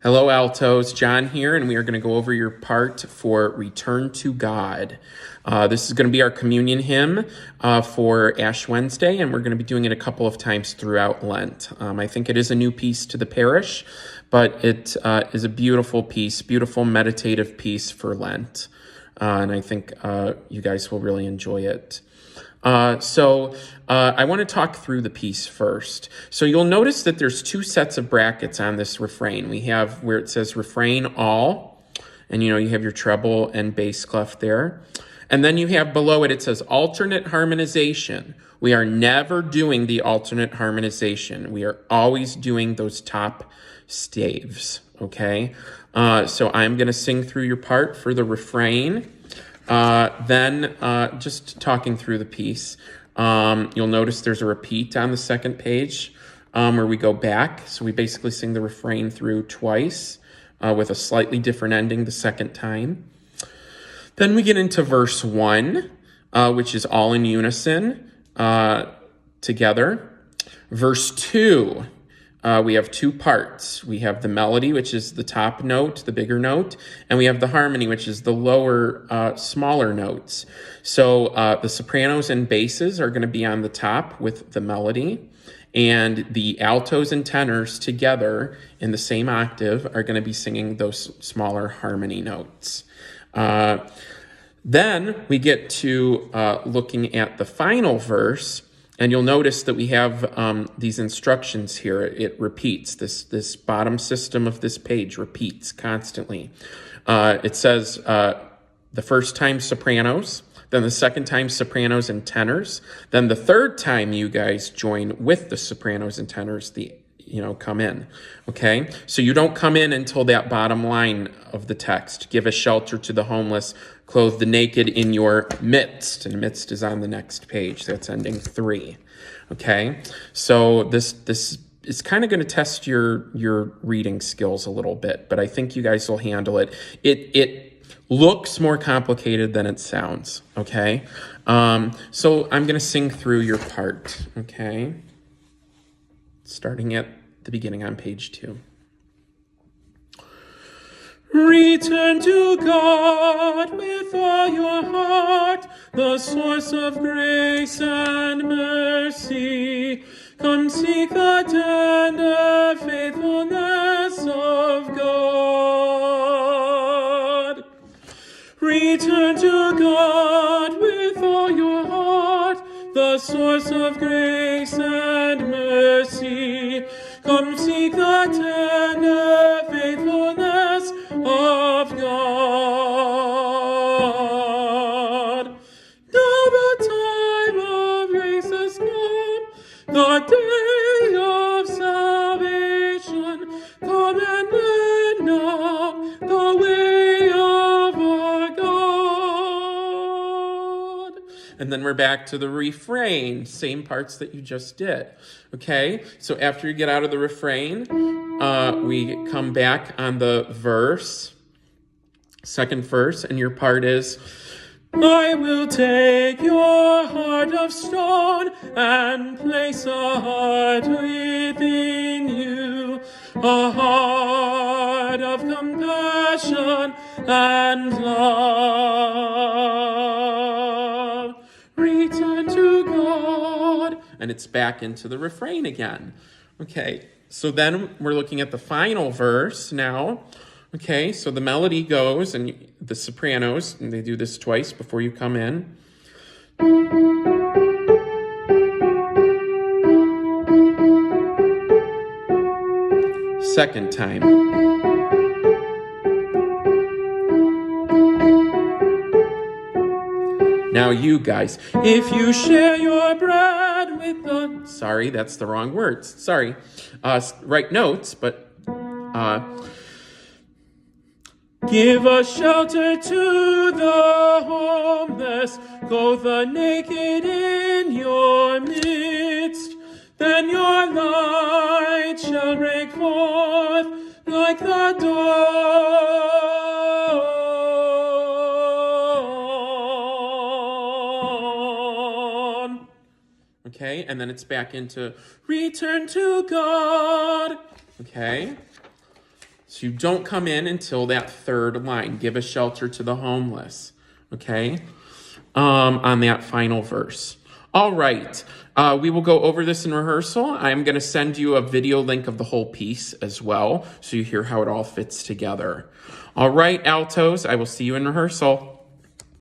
Hello, Altos. John here, and we are going to go over your part for Return to God. This is going to be our communion hymn for Ash Wednesday, and we're going to be doing it a couple of times throughout Lent. I think it is a new piece to the parish, but it is a beautiful piece, beautiful meditative piece for Lent, and I think you guys will really enjoy it. I want to talk through the piece first. So you'll notice that there's two sets of brackets on this refrain. We have where it says refrain all, and you have your treble and bass clef there. And then you have below it, it says alternate harmonization. We are never doing the alternate harmonization. We are always doing those top staves, okay? So I'm going to sing through your part for the refrain. Then just talking through the piece, you'll notice there's a repeat on the second page where we go back. So we basically sing the refrain through twice with a slightly different ending the second time. Then we get into verse 1, which is all in unison together. Verse 2. We have two parts. We have the melody, which is the top note, the bigger note, and we have the harmony, which is the lower, smaller notes. So the sopranos and basses are going to be on the top with the melody, and the altos and tenors together in the same octave are going to be singing those smaller harmony notes. Then we get to looking at the final verse. And you'll notice that we have these instructions here. It repeats. This bottom system of this page repeats constantly. It says the first time sopranos, then the second time sopranos and tenors, then the third time you guys join with the sopranos and tenors, come in, okay? So you don't come in until that bottom line of the text. Give a shelter to the homeless, clothe the naked in your midst. And midst is on the next page. That's ending 3, okay? So this is kind of going to test your reading skills a little bit, but I think you guys will handle it. It looks more complicated than it sounds, okay? So I'm going to sing through your part, okay? Starting at the beginning on page 2. Return to God with all your heart, the source of grace and mercy. Come seek the tender faithfulness of God. Return to God with all your heart, the source of grace and mercy. Come seek the tender faithfulness of God. Now the time of grace has come, the day of salvation. Come and learn now the way of our God. And then we're back to the refrain, same parts that you just did. Okay, so after you get out of the refrain, we come back on the verse, second verse, and your part is, I will take your heart of stone and place a heart within you, a heart of compassion and love. Return to God. And it's back into the refrain again. Okay, so then we're looking at the final verse now. Okay, so the melody goes, and the sopranos, and they do this twice before you come in. Second time. Now you guys, if you share your bread with the... Sorry, that's the wrong words. Sorry. Write notes, but... Give a shelter to the homeless, clothe the naked in your midst. Then your light shall break forth like the dawn. Okay, and then it's back into return to God. Okay. So you don't come in until that third line. Give a shelter to the homeless. Okay? On that final verse. All right. We will go over this in rehearsal. I'm going to send you a video link of the whole piece as well, so you hear how it all fits together. All right, altos, I will see you in rehearsal.